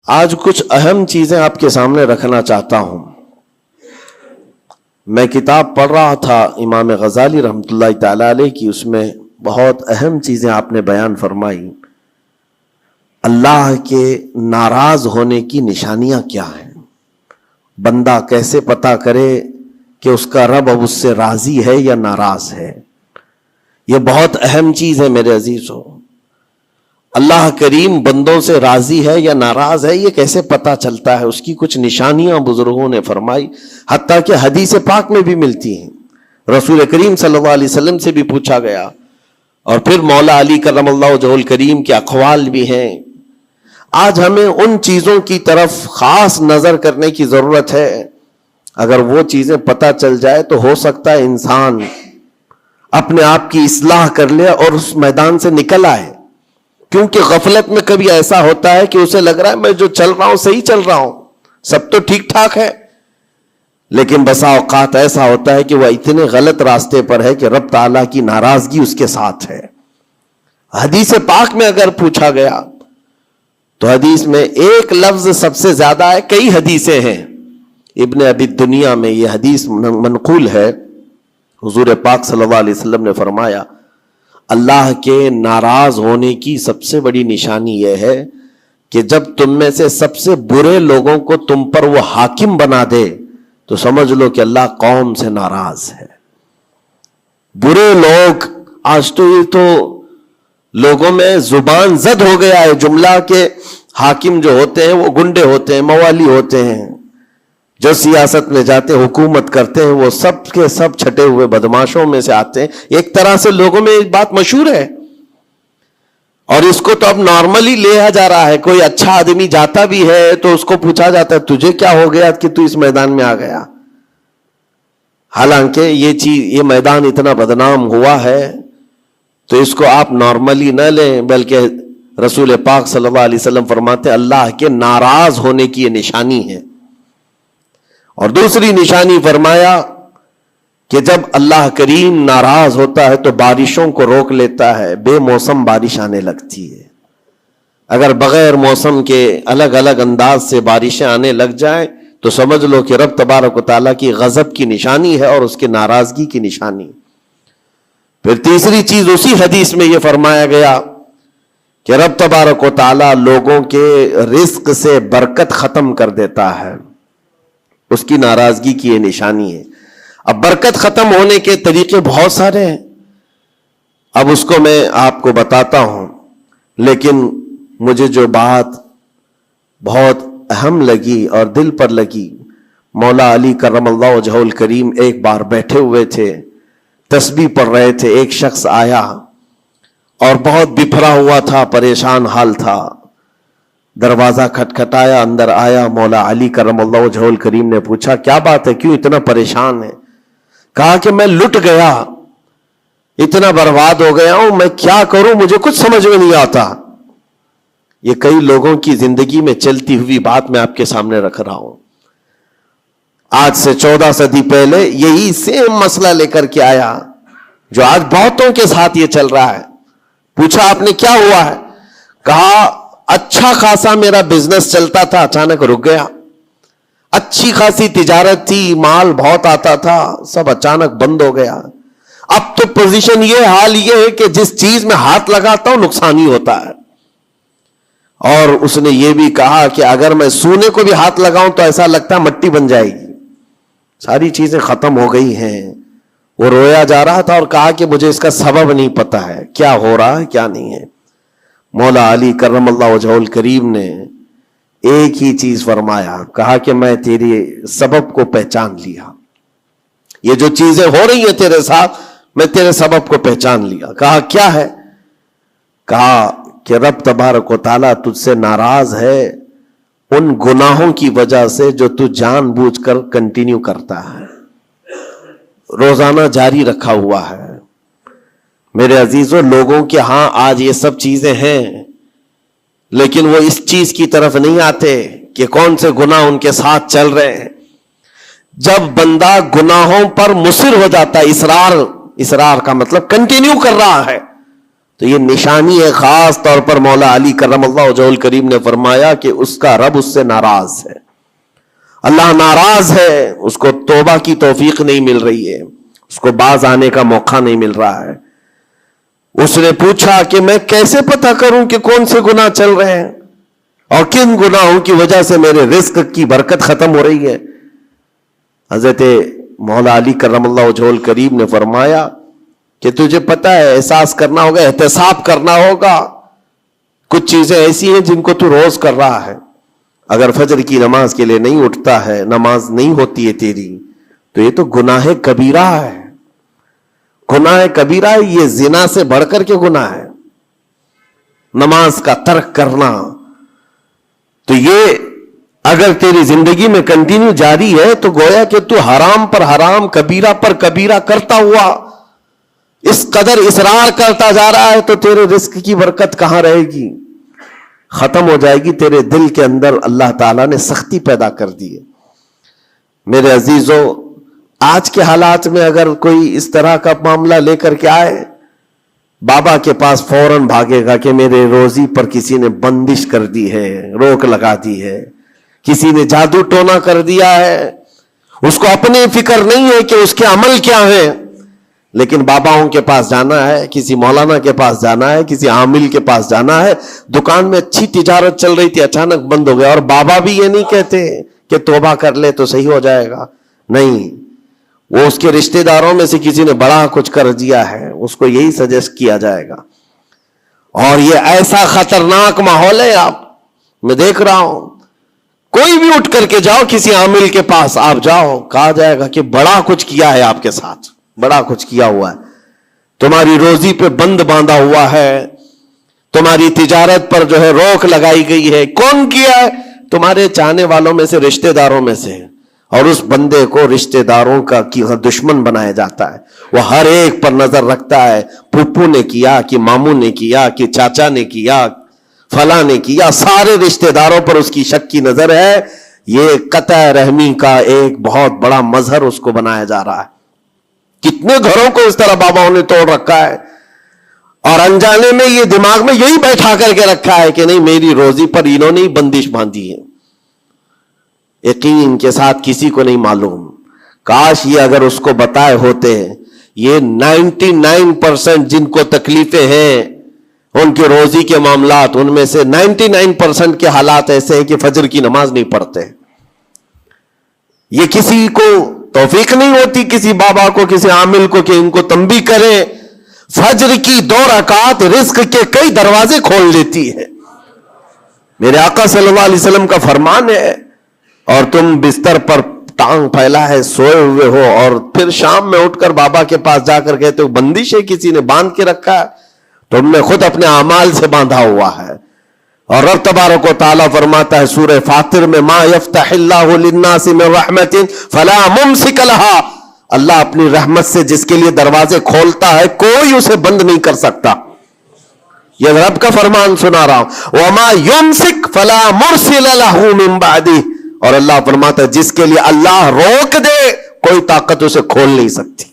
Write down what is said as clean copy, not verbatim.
آج کچھ اہم چیزیں آپ کے سامنے رکھنا چاہتا ہوں. میں کتاب پڑھ رہا تھا امام غزالی رحمۃ اللہ تعالی علیہ کی، اس میں بہت اہم چیزیں آپ نے بیان فرمائی. اللہ کے ناراض ہونے کی نشانیاں کیا ہیں؟ بندہ کیسے پتا کرے کہ اس کا رب اب اس سے راضی ہے یا ناراض ہے؟ یہ بہت اہم چیز ہے میرے عزیزو. اللہ کریم بندوں سے راضی ہے یا ناراض ہے، یہ کیسے پتا چلتا ہے؟ اس کی کچھ نشانیاں بزرگوں نے فرمائی، حتیٰ کہ حدیث پاک میں بھی ملتی ہیں. رسول کریم صلی اللہ علیہ وسلم سے بھی پوچھا گیا، اور پھر مولا علی کرم اللہ وجہہ الکریم کے اقوال بھی ہیں. آج ہمیں ان چیزوں کی طرف خاص نظر کرنے کی ضرورت ہے. اگر وہ چیزیں پتہ چل جائے تو ہو سکتا ہے انسان اپنے آپ کی اصلاح کر لے اور اس میدان سے نکل آئے. کیونکہ غفلت میں کبھی ایسا ہوتا ہے کہ اسے لگ رہا ہے میں جو چل رہا ہوں صحیح چل رہا ہوں، سب تو ٹھیک ٹھاک ہے، لیکن بسا اوقات ایسا ہوتا ہے کہ وہ اتنے غلط راستے پر ہے کہ رب تعالیٰ کی ناراضگی اس کے ساتھ ہے. حدیث پاک میں اگر پوچھا گیا تو حدیث میں ایک لفظ سب سے زیادہ ہے، کئی حدیثیں ہیں. ابن ابی دنیا میں یہ حدیث منقول ہے. حضور پاک صلی اللہ علیہ وسلم نے فرمایا، اللہ کے ناراض ہونے کی سب سے بڑی نشانی یہ ہے کہ جب تم میں سے سب سے برے لوگوں کو تم پر وہ حاکم بنا دے تو سمجھ لو کہ اللہ قوم سے ناراض ہے. برے لوگ، آج تو یہ تو لوگوں میں زبان زد ہو گیا ہے جملہ کہ حاکم جو ہوتے ہیں وہ گنڈے ہوتے ہیں، موالی ہوتے ہیں، جو سیاست میں جاتے ہیں، حکومت کرتے ہیں، وہ سب کے سب چھٹے ہوئے بدماشوں میں سے آتے ہیں. ایک طرح سے لوگوں میں ایک بات مشہور ہے، اور اس کو تو اب نارملی لیا جا رہا ہے. کوئی اچھا آدمی جاتا بھی ہے تو اس کو پوچھا جاتا ہے تجھے کیا ہو گیا کہ تو اس میدان میں آ گیا؟ حالانکہ یہ میدان اتنا بدنام ہوا ہے تو اس کو آپ نارملی نہ لیں، بلکہ رسول پاک صلی اللہ علیہ وسلم فرماتے ہیں اللہ کے ناراض ہونے کی یہ نشانی ہے. اور دوسری نشانی فرمایا کہ جب اللہ کریم ناراض ہوتا ہے تو بارشوں کو روک لیتا ہے، بے موسم بارش آنے لگتی ہے. اگر بغیر موسم کے الگ الگ انداز سے بارشیں آنے لگ جائیں تو سمجھ لو کہ رب تبارک و تعالیٰ کی غضب کی نشانی ہے اور اس کے ناراضگی کی نشانی. پھر تیسری چیز اسی حدیث میں یہ فرمایا گیا کہ رب تبارک و تعالیٰ لوگوں کے رزق سے برکت ختم کر دیتا ہے، اس کی ناراضگی کی یہ نشانی ہے. اب برکت ختم ہونے کے طریقے بہت سارے ہیں، اب اس کو میں آپ کو بتاتا ہوں. لیکن مجھے جو بات بہت اہم لگی اور دل پر لگی، مولا علی کرم اللہ وجہہ الکریم ایک بار بیٹھے ہوئے تھے، تسبیح پڑھ رہے تھے. ایک شخص آیا اور بہت بپھرا ہوا تھا، پریشان حال تھا. دروازہ کھٹکھٹایا، اندر آیا. مولا علی کرم اللہ وجہہ الکریم نے پوچھا کیا بات ہے، کیوں اتنا پریشان ہے؟ کہا کہ میں لٹ گیا، اتنا برباد ہو گیا ہوں، میں کیا کروں، مجھے کچھ سمجھ میں نہیں آتا. یہ کئی لوگوں کی زندگی میں چلتی ہوئی بات میں آپ کے سامنے رکھ رہا ہوں. آج سے 14 صدی پہلے یہی سیم مسئلہ لے کر کے آیا جو آج بہتوں کے ساتھ یہ چل رہا ہے. پوچھا آپ نے کیا ہوا ہے؟ کہا اچھا خاصا میرا بزنس چلتا تھا، اچانک رک گیا. اچھی خاصی تجارت تھی، مال بہت آتا تھا، سب اچانک بند ہو گیا. اب تو پوزیشن یہ، حال یہ ہے کہ جس چیز میں ہاتھ لگاتا ہوں نقصان ہی ہوتا ہے. اور اس نے یہ بھی کہا کہ اگر میں سونے کو بھی ہاتھ لگاؤں تو ایسا لگتا ہے مٹی بن جائے گی. ساری چیزیں ختم ہو گئی ہیں. وہ رویا جا رہا تھا اور کہا کہ مجھے اس کا سبب نہیں پتا ہے، کیا ہو رہا ہے کیا نہیں ہے. مولا علی کرم اللہ وجہہ الکریم نے ایک ہی چیز فرمایا، کہا کہ میں تیرے سبب کو پہچان لیا. یہ جو چیزیں ہو رہی ہیں تیرے ساتھ، میں تیرے سبب کو پہچان لیا. کہا کیا ہے؟ کہا کہ رب تبارک و تعالیٰ تجھ سے ناراض ہے ان گناہوں کی وجہ سے جو تو جان بوجھ کر کنٹینیو کرتا ہے، روزانہ جاری رکھا ہوا ہے. میرے عزیزوں، لوگوں کے ہاں آج یہ سب چیزیں ہیں، لیکن وہ اس چیز کی طرف نہیں آتے کہ کون سے گناہ ان کے ساتھ چل رہے ہیں. جب بندہ گناہوں پر مصر ہو جاتا ہے، اصرار کا مطلب کنٹینیو کر رہا ہے، تو یہ نشانی ہے. خاص طور پر مولا علی کرم اللہ وجہہ الکریم نے فرمایا کہ اس کا رب اس سے ناراض ہے. اللہ ناراض ہے, اس کو توبہ کی توفیق نہیں مل رہی ہے, اس کو باز آنے کا موقع نہیں مل رہا ہے. اس نے پوچھا کہ میں کیسے پتہ کروں کہ کون سے گناہ چل رہے ہیں اور کن گناہوں کی وجہ سے میرے رزق کی برکت ختم ہو رہی ہے. حضرت مولا علی کرم اللہ وجہہ الکریم نے فرمایا کہ تجھے پتا ہے, احساس کرنا ہوگا, احتساب کرنا ہوگا. کچھ چیزیں ایسی ہیں جن کو تو روز کر رہا ہے. اگر فجر کی نماز کے لیے نہیں اٹھتا ہے, نماز نہیں ہوتی ہے تیری, تو یہ تو گناہ کبیرہ ہے. گناہ کبیرہ ہے, یہ زنا سے بڑھ کر کے گناہ ہے نماز کا ترک کرنا. تو یہ اگر تیری زندگی میں کنٹینیو جاری ہے تو گویا کہ تو حرام پر حرام, کبیرہ پر کبیرہ کرتا ہوا اس قدر اصرار کرتا جا رہا ہے, تو تیرے رزق کی برکت کہاں رہے گی؟ ختم ہو جائے گی. تیرے دل کے اندر اللہ تعالیٰ نے سختی پیدا کر دی ہے. میرے عزیزوں, آج کے حالات میں اگر کوئی اس طرح کا معاملہ لے کر کے آئے, بابا کے پاس فوراً بھاگے گا کہ میرے روزی پر کسی نے بندش کر دی ہے, روک لگا دی ہے, کسی نے جادو ٹونا کر دیا ہے. اس کو اپنی فکر نہیں ہے کہ اس کے عمل کیا ہے, لیکن باباؤں کے پاس جانا ہے, کسی مولانا کے پاس جانا ہے, کسی عامل کے پاس جانا ہے. دکان میں اچھی تجارت چل رہی تھی, اچانک بند ہو گیا. اور بابا بھی یہ نہیں کہتے کہ توبہ کر لے تو صحیح ہو جائے گا, نہیں. وہ اس کے رشتہ داروں میں سے کسی نے بڑا کچھ کر دیا ہے, اس کو یہی سجیسٹ کیا جائے گا. اور یہ ایسا خطرناک ماحول ہے, میں دیکھ رہا ہوں. کوئی بھی اٹھ کر کے جاؤ, کسی عامل کے پاس آپ جاؤ, کہا جائے گا کہ بڑا کچھ کیا ہے آپ کے ساتھ, بڑا کچھ کیا ہوا ہے, تمہاری روزی پہ بند باندھا ہوا ہے, تمہاری تجارت پر جو ہے روک لگائی گئی ہے. کون کیا ہے؟ تمہارے چاہنے والوں میں سے, رشتہ داروں میں سے. اور اس بندے کو رشتہ داروں کا دشمن بنایا جاتا ہے. وہ ہر ایک پر نظر رکھتا ہے, پھپھو نے کیا کہ ماموں نے کیا کہ چاچا نے کیا, فلاں نے کیا, سارے رشتہ داروں پر اس کی شک کی نظر ہے. یہ قطع رحمی کا ایک بہت بڑا مظہر اس کو بنایا جا رہا ہے. کتنے گھروں کو اس طرح باباؤں نے توڑ رکھا ہے, اور انجانے میں یہ دماغ میں یہی بیٹھا کر کے رکھا ہے کہ نہیں, میری روزی پر انہوں نے بندش باندھی ہے. یقین کے ساتھ کسی کو نہیں معلوم. کاش یہ اگر اس کو بتائے ہوتے, یہ 99% جن کو تکلیفیں ہیں ان کے روزی کے معاملات, ان میں سے 99% کے حالات ایسے ہیں کہ فجر کی نماز نہیں پڑھتے. یہ کسی کو توفیق نہیں ہوتی, کسی بابا کو, کسی عامل کو, کہ ان کو تنبیہ کرے. فجر کی 2 رکعات رزق کے کئی دروازے کھول دیتی ہے. میرے آقا صلی اللہ علیہ وسلم کا فرمان ہے, اور تم بستر پر ٹانگ پھیلا ہے سوئے ہوئے ہو, اور پھر شام میں اٹھ کر بابا کے پاس جا کر کہتے ہو بندش ہے, کسی نے باندھ کے رکھا ہے. تم نے خود اپنے اعمال سے باندھا ہوا ہے. اور رب تبارک و تعالیٰ فرماتا ہے سورہ فاطر میں, ما یفتح اللہ للناس من رحمت فلا ممسک لہا. اللہ اپنی رحمت سے جس کے لیے دروازے کھولتا ہے, کوئی اسے بند نہیں کر سکتا. یہ رب کا فرمان سنا رہا ہوں. وما یمسک فلا مرسل لہ من بعدہ. اور اللہ فرماتا ہے جس کے لیے اللہ روک دے, کوئی طاقت اسے کھول نہیں سکتی.